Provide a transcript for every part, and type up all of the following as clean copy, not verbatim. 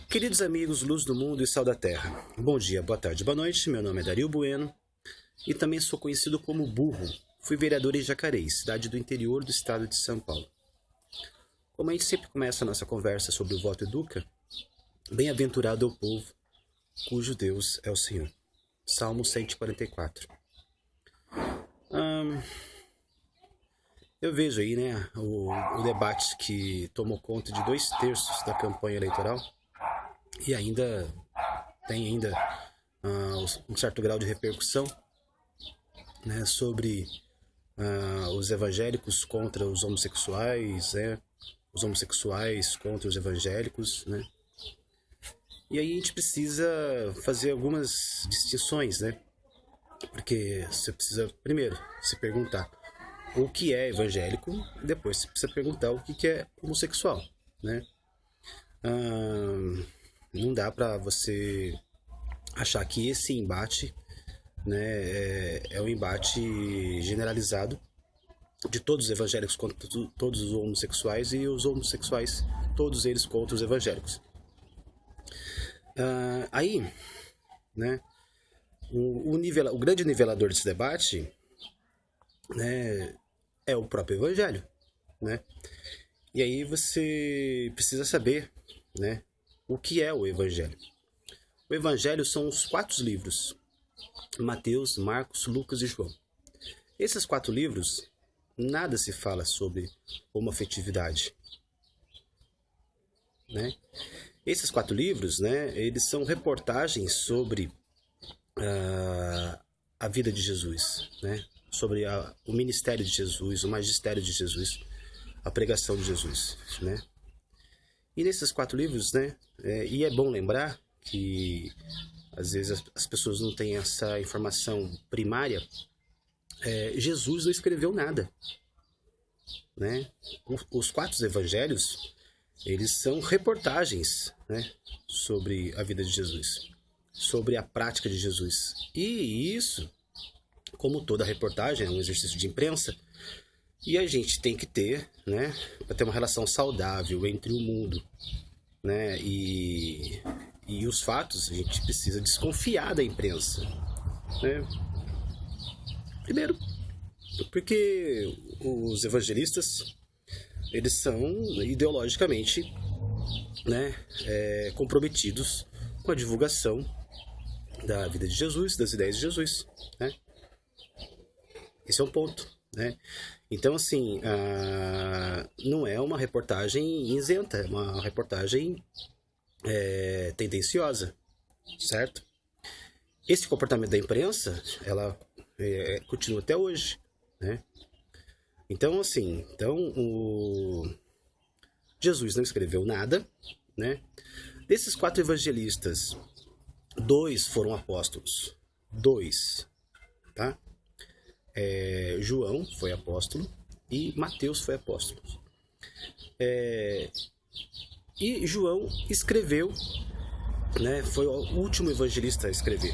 Queridos amigos, luz do mundo e sal da terra, bom dia, boa tarde, boa noite, meu nome é Dario Bueno e também sou conhecido como Burro. Fui vereador em Jacareí, cidade do interior do estado de São Paulo. Como a gente sempre começa a nossa conversa sobre o voto Educa, bem-aventurado é o povo cujo Deus é o Senhor. Salmo 144. Eu vejo aí, o debate que tomou conta de 2/3 da campanha eleitoral e tem um certo grau de repercussão, né, sobre os evangélicos contra os homossexuais, os homossexuais contra os evangélicos, né? E aí a gente precisa fazer algumas distinções, né? Porque você precisa primeiro se perguntar o que é evangélico, e depois você precisa perguntar o que é homossexual, né? Não dá para você achar que esse embate, né, é um embate generalizado de todos os evangélicos contra todos os homossexuais e os homossexuais, todos eles contra os evangélicos. Aí, né, o grande nivelador desse debate, né, é o próprio evangelho, né? E aí você precisa saber, né, o que é o evangelho. O evangelho são os 4 livros: Mateus, Marcos, Lucas e João. Esses 4 livros, nada se fala sobre homoafetividade, né? Esses 4 livros, né, eles são reportagens sobre a vida de Jesus, né? Sobre o ministério de Jesus, o magistério de Jesus, a pregação de Jesus, né? E nesses 4 livros, né, e é bom lembrar que às vezes as pessoas não têm essa informação primária, Jesus não escreveu nada, né? Os 4 evangelhos, eles são reportagens, né, sobre a vida de Jesus, sobre a prática de Jesus. E isso, como toda reportagem, é um exercício de imprensa, e a gente tem que ter, né, para ter uma relação saudável entre o mundo, né, e os fatos, a gente precisa desconfiar da imprensa, né? Primeiro, porque os evangelistas, eles são ideologicamente, né, comprometidos com a divulgação da vida de Jesus, das ideias de Jesus, né? Esse é um ponto, né? Então, assim, não é uma reportagem isenta, é uma reportagem tendenciosa, certo? Esse comportamento da imprensa, ela continua até hoje, né? Então, assim, Jesus não escreveu nada, né? Desses 4 evangelistas, 2 foram apóstolos, 2, tá? João foi apóstolo e Mateus foi apóstolo. E João escreveu, né? Foi o último evangelista a escrever.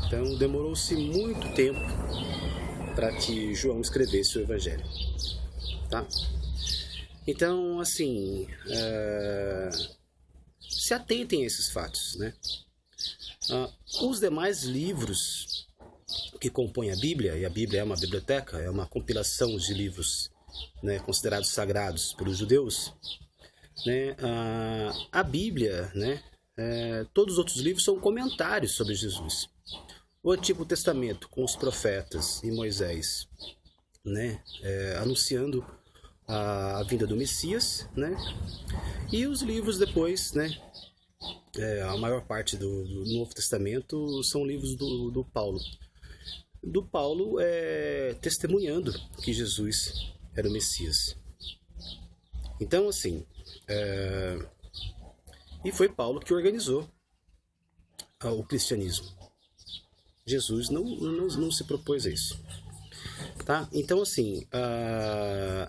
Então demorou-se muito tempo para que João escrevesse o evangelho, tá? Então, assim, se atentem a esses fatos, né? Os demais livros que compõem a Bíblia, e a Bíblia é uma biblioteca, é uma compilação de livros, né, considerados sagrados pelos judeus, né? A Bíblia, né, todos os outros livros são comentários sobre Jesus. O Antigo Testamento, com os profetas e Moisés, né, anunciando a vinda do Messias, né? E os livros depois, né? A maior parte do Novo Testamento são livros do Paulo. Do Paulo testemunhando que Jesus era o Messias. Então, assim, e foi Paulo que organizou o cristianismo. Jesus não se propôs a isso. Tá? Então, assim,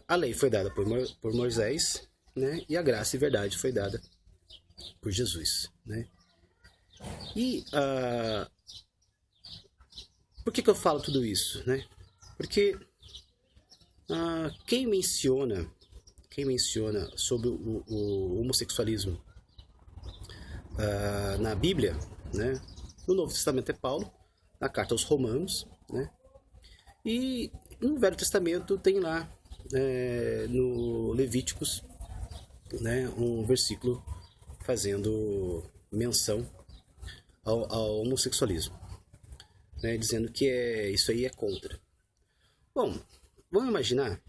a lei foi dada por Moisés, né? E a graça e verdade foi dada por Jesus, né? E por que eu falo tudo isso, né? Porque quem menciona sobre o homossexualismo na Bíblia, né? No Novo Testamento é Paulo, na carta aos Romanos, né? E no Velho Testamento tem lá, no Levíticos, né, um versículo fazendo menção ao homossexualismo, né, dizendo que isso aí é contra. Bom, vamos imaginar,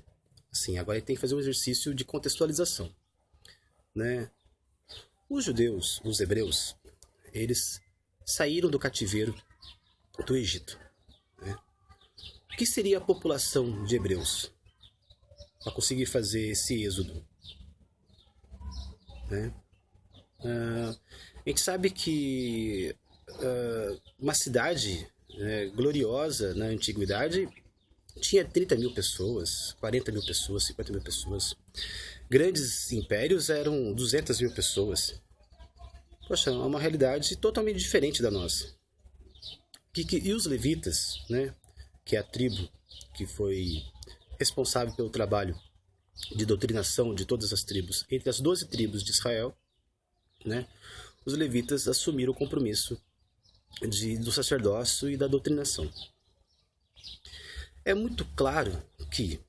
assim, agora tem que fazer um exercício de contextualização, né? Os judeus, os hebreus, eles saíram do cativeiro do Egito, né? O que seria a população de hebreus para conseguir fazer esse êxodo, né? A gente sabe que uma cidade, né, gloriosa na antiguidade tinha 30 mil pessoas, 40 mil pessoas, 50 mil pessoas. Grandes impérios eram 200 mil pessoas. Poxa, é uma realidade totalmente diferente da nossa. E os levitas, né, que é a tribo que foi responsável pelo trabalho de doutrinação de todas as tribos, entre as 12 tribos de Israel, né, os levitas assumiram o compromisso do sacerdócio e da doutrinação. É muito claro que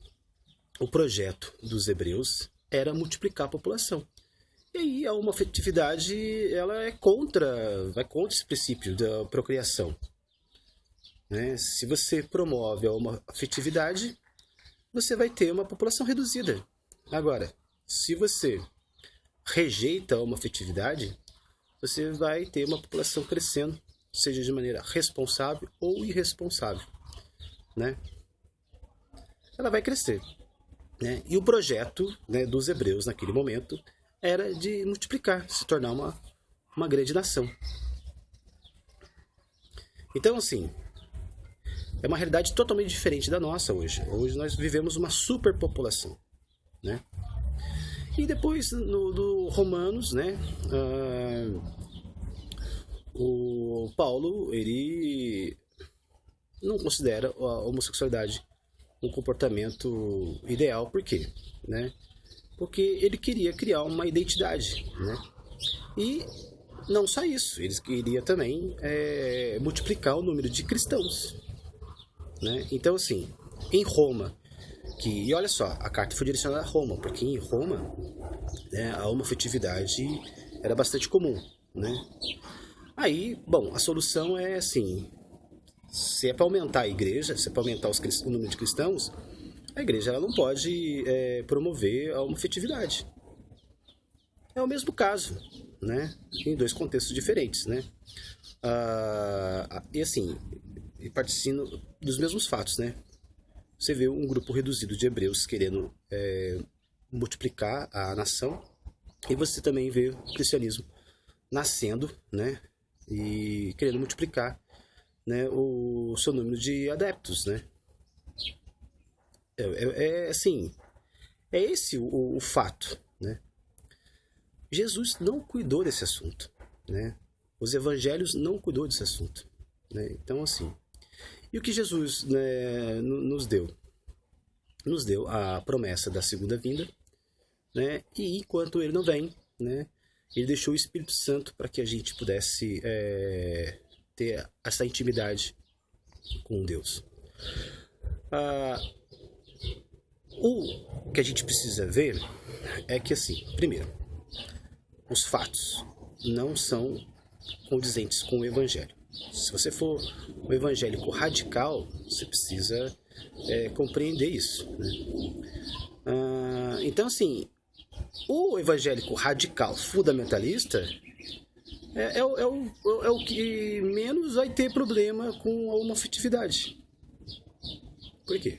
o projeto dos hebreus era multiplicar a população. E aí a homoafetividade, ela vai contra esse princípio da procriação, né? Se você promove a homoafetividade, você vai ter uma população reduzida. Agora, se você rejeita a homoafetividade, você vai ter uma população crescendo, seja de maneira responsável ou irresponsável, né? Ela vai crescer, né? E o projeto, né, dos hebreus naquele momento era de multiplicar, se tornar uma grande nação. Então, assim, é uma realidade totalmente diferente da nossa hoje. Hoje nós vivemos uma superpopulação, né? E depois, do Romanos, né, o Paulo, ele não considera a homossexualidade um comportamento ideal. Por quê? Né? Porque ele queria criar uma identidade, né? E não só isso, ele queria também multiplicar o número de cristãos, né? Então, assim, em Roma, e olha só, a carta foi direcionada a Roma, porque em Roma, né, a homoafetividade era bastante comum, né? Aí, bom, a solução é assim, se é para aumentar a igreja, se é para aumentar o número de cristãos, a igreja ela não pode promover a homoafetividade. É o mesmo caso, né? Em dois contextos diferentes, né? E assim, partindo dos mesmos fatos, né? Você vê um grupo reduzido de hebreus querendo multiplicar a nação, e você também vê o cristianismo nascendo, né? E querendo multiplicar, né, o seu número de adeptos, né? Assim, é esse o fato, né? Jesus não cuidou desse assunto, né? Os evangelhos não cuidou desse assunto, né? Então, assim, e o que Jesus, né, nos deu? Nos deu a promessa da segunda vinda, né? E enquanto ele não vem, né, ele deixou o Espírito Santo para que a gente pudesse ter essa intimidade com Deus. O que a gente precisa ver é que, assim, primeiro, os fatos não são condizentes com o Evangelho. Se você for um evangélico radical, você precisa compreender isso, né? Então, assim, o evangélico radical fundamentalista é o que menos vai ter problema com a homoafetividade. Por quê?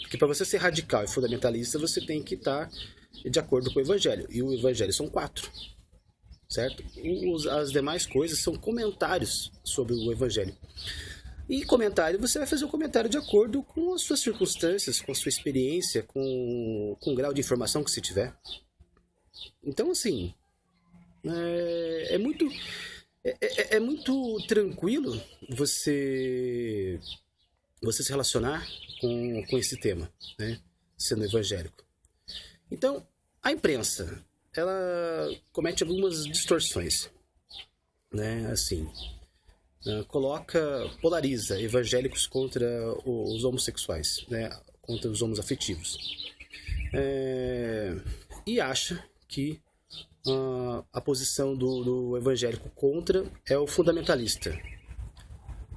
Porque para você ser radical e fundamentalista, você tem que estar de acordo com o evangelho. E o evangelho são 4. Certo? As demais coisas são comentários sobre o evangelho. E comentário, você vai fazer um comentário de acordo com as suas circunstâncias, com a sua experiência, com o grau de informação que você tiver. Então, assim, é muito tranquilo você se relacionar com esse tema, né? Sendo evangélico. Então, a imprensa, ela comete algumas distorções, né, assim, polariza evangélicos contra os homossexuais, né, contra os homoafetivos. E acha que a posição do evangélico contra é o fundamentalista.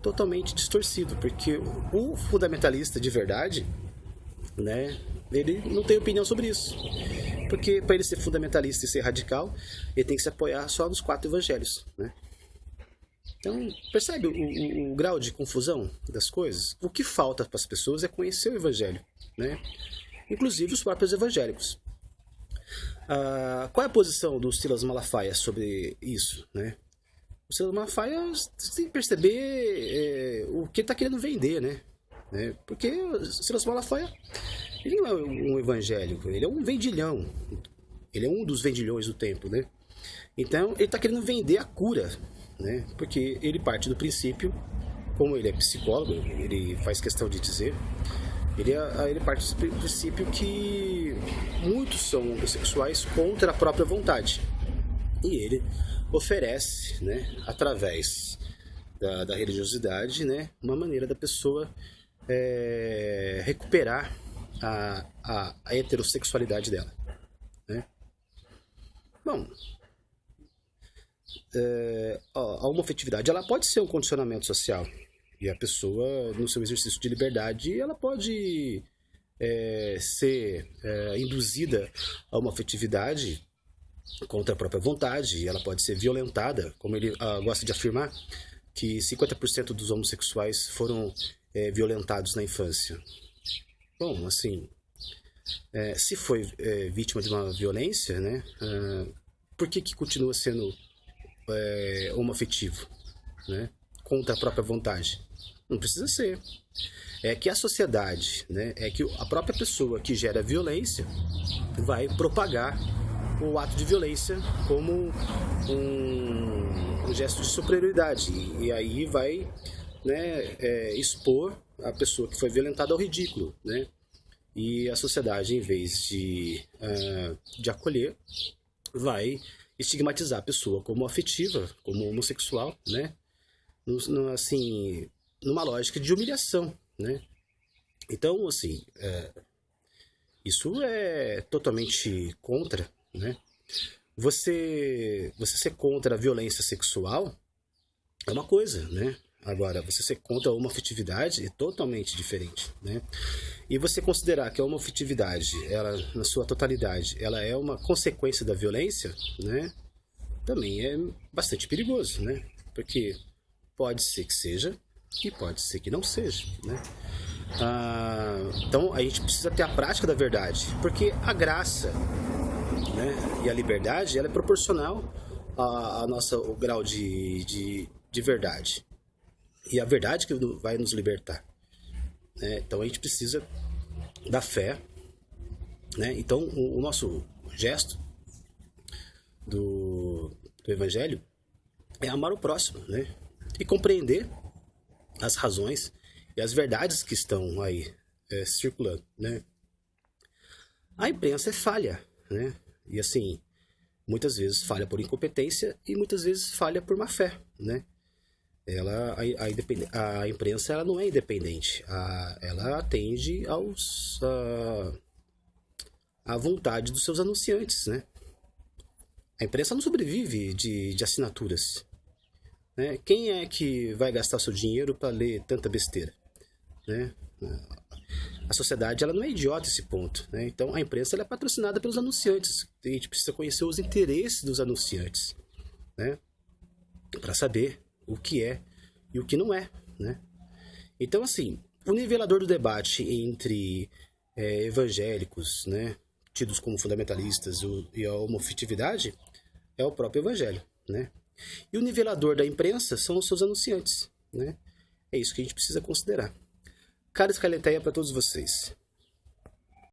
Totalmente distorcido, porque o fundamentalista de verdade, né, ele não tem opinião sobre isso. Porque para ele ser fundamentalista e ser radical, ele tem que se apoiar só nos 4 evangelhos, né? Então, percebe o grau de confusão das coisas? O que falta para as pessoas é conhecer o evangelho, né? Inclusive os próprios evangélicos. Qual é a posição do Silas Malafaia sobre isso, né? O Silas Malafaia tem que perceber o que ele está querendo vender, né? Porque o Silas Malafaia, ele não é um evangélico, ele é um vendilhão. Ele é um dos vendilhões do templo, né? Então, ele está querendo vender a cura, né? Porque ele parte do princípio, como ele é psicólogo, ele faz questão de dizer, ele parte do princípio que muitos são homossexuais contra a própria vontade. E ele oferece, né, através da religiosidade, né, uma maneira da pessoa recuperar a heterossexualidade dela, né? Bom, a homoafetividade ela pode ser um condicionamento social. E a pessoa, no seu exercício de liberdade, ela pode ser induzida a uma afetividade contra a própria vontade, e ela pode ser violentada, como ele gosta de afirmar, que 50% dos homossexuais foram violentados na infância. Bom, assim, se foi vítima de uma violência, né, por que continua sendo homoafetivo, né, contra a própria vontade? Não precisa ser. É que a sociedade, né, é que a própria pessoa que gera violência vai propagar o ato de violência como um gesto de superioridade. E aí vai, né, expor a pessoa que foi violentada ao ridículo, né? E a sociedade, em vez de acolher, vai estigmatizar a pessoa como afetiva, como homossexual, né? Assim, numa lógica de humilhação, né? Então, assim, isso é totalmente contra, né? Você ser contra a violência sexual é uma coisa, né? Agora, você ser contra a homoafetividade é totalmente diferente, né? E você considerar que a homoafetividade, ela, na sua totalidade, ela é uma consequência da violência, né? Também é bastante perigoso, né? Porque pode ser que seja e pode ser que não seja, né? Então a gente precisa ter a prática da verdade, porque a graça, né, e a liberdade, ela é proporcional ao grau de verdade, e a verdade que vai nos libertar, né? Então a gente precisa da fé, né? Então o nosso gesto do evangelho é amar o próximo, né? E compreender as razões e as verdades que estão aí circulando, né? A imprensa é falha, né? E assim, muitas vezes falha por incompetência e muitas vezes falha por má fé, né? A imprensa ela não é independente, ela atende à vontade dos seus anunciantes, né? A imprensa não sobrevive de assinaturas, né? Quem é que vai gastar seu dinheiro para ler tanta besteira, né? A sociedade ela não é idiota a esse ponto, né? Então a imprensa ela é patrocinada pelos anunciantes. A gente precisa conhecer os interesses dos anunciantes, né? Para saber o que é e o que não é, né? Então assim, o nivelador do debate entre evangélicos, né, tidos como fundamentalistas e a homoafetividade é o próprio evangelho, né? E o nivelador da imprensa são os seus anunciantes, né? É isso que a gente precisa considerar. Caros Caleteia para todos vocês.